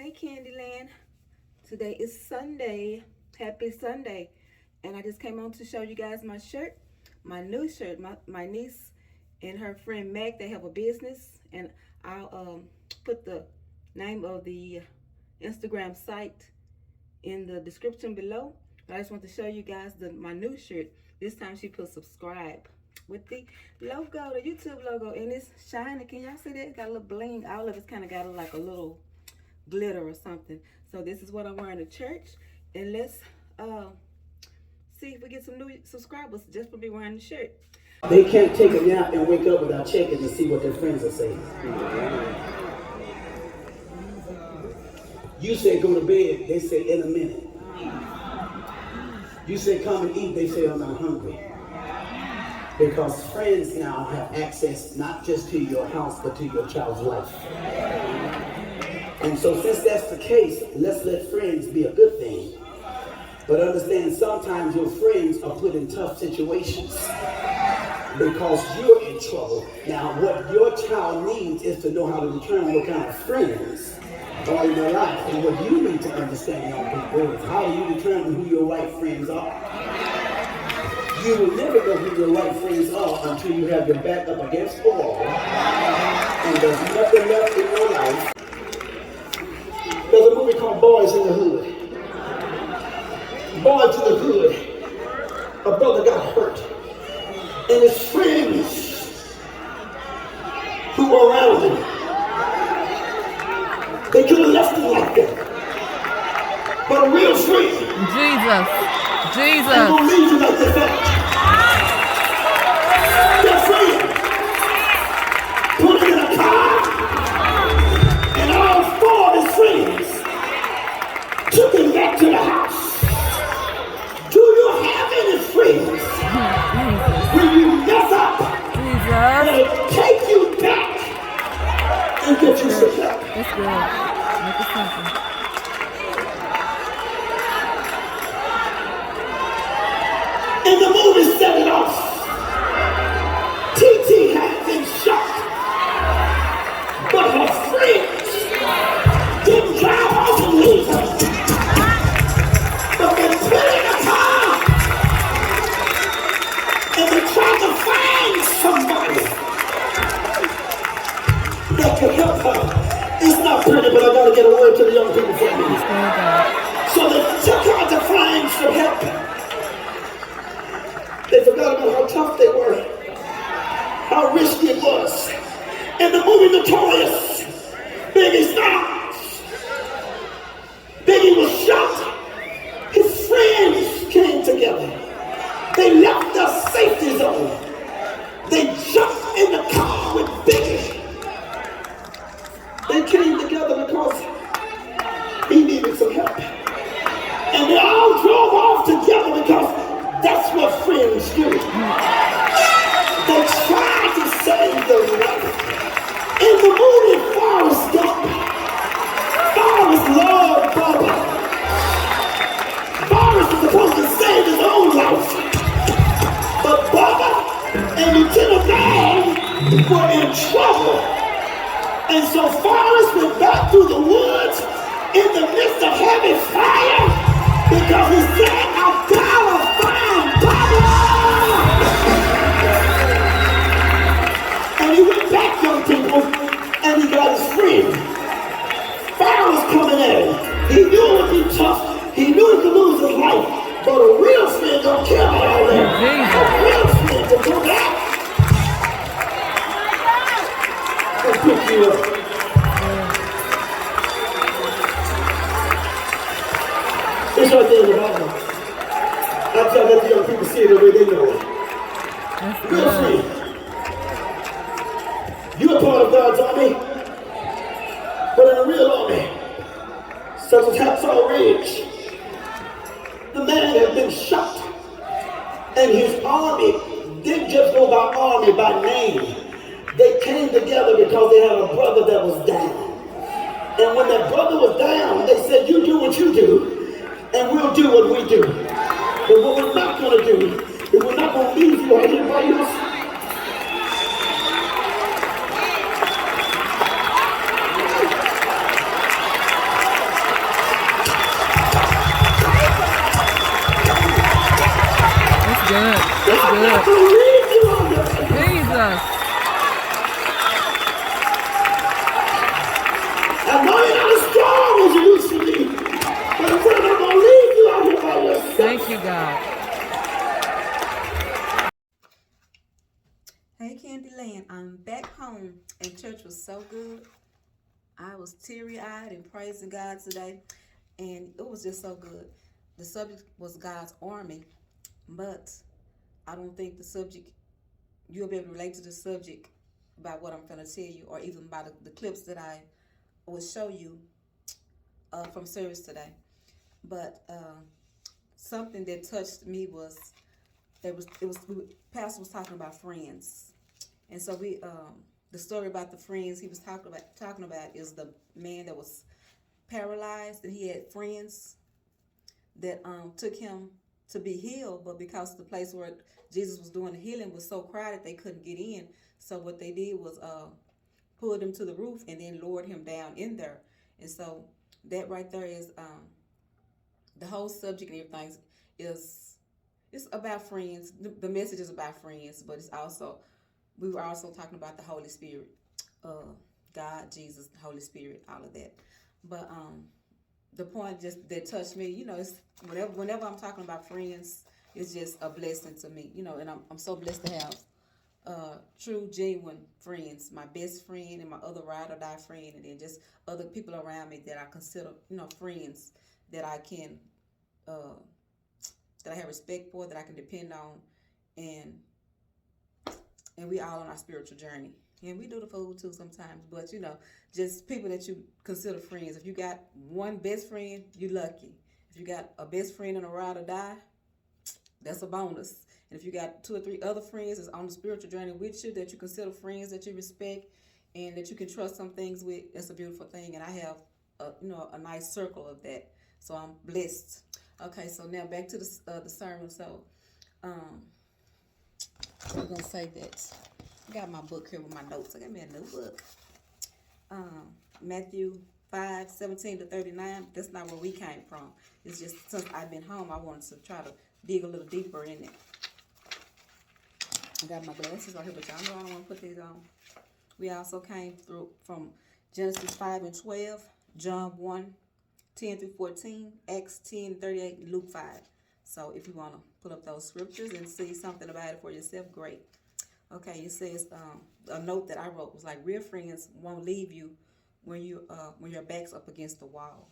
Hey Qandyland, today is Sunday. Happy Sunday. And I just came on to show you guys my shirt, my new shirt. My niece and her friend Meg, they have a business, and I'll put the name of the Instagram site in the description below. But I just want to show you guys my new shirt. This time she put subscribe with the logo, the YouTube logo, and it's shiny. Can y'all see that? It's got a little bling. All of it's kind of got like a little glitter or something. So this is what I'm wearing to church, and let's see if we get some new subscribers just for me wearing the shirt. They can't take a nap and wake up without checking to see what their friends are saying. You say go to bed, they say in a minute. You say come and eat, they say I'm not hungry. Because friends now have access not just to your house, but to your child's life. And so since that's the case, let's let friends be a good thing. But understand sometimes your friends are put in tough situations because you're in trouble. Now what your child needs is to know how to determine what kind of friends are in their life. And what you need to understand, young people, is how do you determine who your right friends are? You will never know who your right friends are until you have your back up against the wall and there's nothing left in your life. There's a movie called Boys in the Hood. Boys in the Hood. A brother got hurt. And his friends who were around him, they could have left him like that. But a real friend, Jesus. ain't gonna leave you like that. Their friend put him in a car, and all four of his friends took him back to the house. Do you have any friends? When you mess up, they'll take you back and get you some help. That's good. Make it simple. And the movie set it off. TT had been shot, but her friends didn't drive off and leave her. But they put her in a car and they tried to find somebody that could help her. It's not pretty, but I gotta get a word to the young people for me. So they took her to find some help. They forgot about how tough they were, how risky it was. In the movie Notorious, Biggie Styles, Biggie was shot. His friends came together. They left their safety zone. They jumped in the car with Biggie. They came together because he needed some help. And they all drove off together because that's what friends do. They try to save their life. In the movie Forrest Gump, Forrest loved Bubba. Forrest was supposed to save his own life. But Bubba and Lieutenant Dan were in trouble. And so Forrest went back through the woods in the midst of heavy fire because he said, I've got to find Bubba! And he went back, young people, and he got his friend. Fire was coming at him. He knew it would be tough. He knew he could lose his life. But a real friend don't care about all that. A real friend will come back and pick you up. It's right there in the Bible. I try to let the young people see it the way they know it. Real friend. You're a part of God's army, but in a real army, such as Hacksaw Ridge, the man had been shot, and his army didn't just go by army by name. They came together because they had a brother that was down. And when that brother was down, they said, you do what you do, and we'll do what we do. But what we're not going to do is we're not going to leave you out here by yourself. not going to leave you on your own. Jesus. I know you're not as strong as you used to be, but I'm saying I'm going to leave you out here by yourself. Thank you, God. Hey Qandyland, I'm back home and church was so good. I was teary-eyed and praising God today, and it was just so good. The subject was God's army, but I don't think the subject, you'll be able to relate to the subject by what I'm going to tell you, or even by the clips that I will show you from service today. But something that touched me was, Pastor was talking about friends. And so the story about the friends he was talking about is the man that was paralyzed, and he had friends that took him to be healed, but because the place where Jesus was doing the healing was so crowded they couldn't get in. So what they did was pulled him to the roof and then lowered him down in there. And so that right there is the whole subject and everything it's about friends. The message is about friends, but we were also talking about the Holy Spirit, God, Jesus, Holy Spirit, all of that. But the point just that touched me, it's whenever I'm talking about friends, it's just a blessing to me, and I'm so blessed to have true, genuine friends, my best friend and my other ride or die friend, and then just other people around me that I consider, friends that I can, that I have respect for, that I can depend on, and we all on our spiritual journey. And we do the food too sometimes, but just people that you consider friends. If you got one best friend, you're lucky. If you got a best friend and a ride or die, that's a bonus. And if you got 2 or 3 other friends that's on the spiritual journey with you, that you consider friends, that you respect, and that you can trust some things with, that's a beautiful thing. And I have a nice circle of that. So I'm blessed. Okay, so now back to the sermon. So I'm gonna say that I got my book here with my notes. I got me a new book. Matthew 5:17-39. That's not where we came from. It's just since I've been home, I wanted to try to dig a little deeper in it. I got my glasses right here, but y'all know I don't want to put these on. We also came through from Genesis 5:12, John 1:10-14, Acts 10:38, Luke 5. So if you want to pull up those scriptures and see something about it for yourself, great. Okay, it says a note that I wrote was like, real friends won't leave you when your back's up against the wall.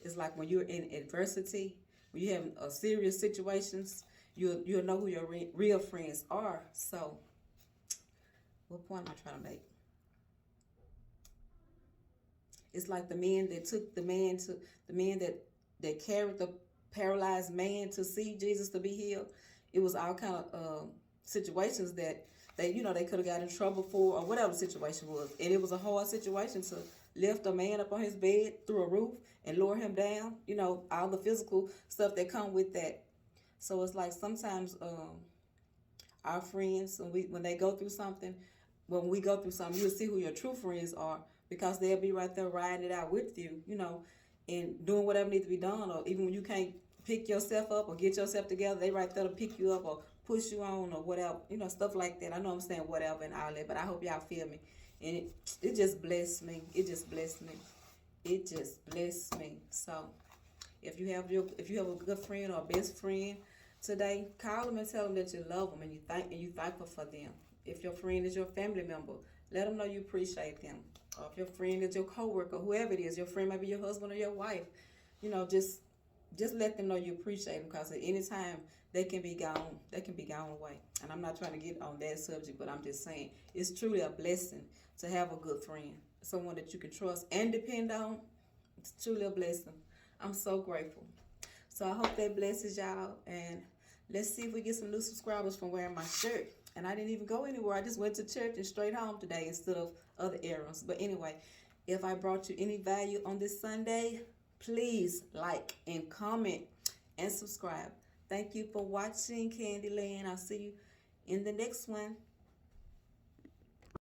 It's like when you're in adversity, when you have serious situations, you'll know who your real friends are. So, what point am I trying to make? It's like the man that carried the paralyzed man to see Jesus to be healed. It was all kind of situations that they could have got in trouble for, or whatever the situation was. And it was a hard situation to lift a man up on his bed through a roof and lower him down, all the physical stuff that come with that. So it's like sometimes our friends, when they go through something, when we go through something, you'll see who your true friends are, because they'll be right there riding it out with you, and doing whatever needs to be done. Or even when you can't pick yourself up or get yourself together, they right there to pick you up or push you on or whatever, stuff like that. I know I'm saying whatever and all that, but I hope y'all feel me. And it just blessed me. It just blessed me. It just blessed me. So if you have a good friend or a best friend today, call them and tell them that you love them and you thankful for them. If your friend is your family member, let them know you appreciate them. Or if your friend is your coworker, whoever it is, your friend might be your husband or your wife, just let them know you appreciate them, because at any time they can be gone away. And I'm not trying to get on that subject, but I'm just saying it's truly a blessing to have a good friend, someone that you can trust and depend on. It's truly a blessing. I'm so grateful. So I hope that blesses y'all, and let's see if we get some new subscribers from wearing my shirt. And I didn't even go anywhere. I just went to church and straight home today instead of other errands. But anyway, if I brought you any value on this Sunday, please like and comment and subscribe. Thank you for watching Qandyland. I'll see you in the next one.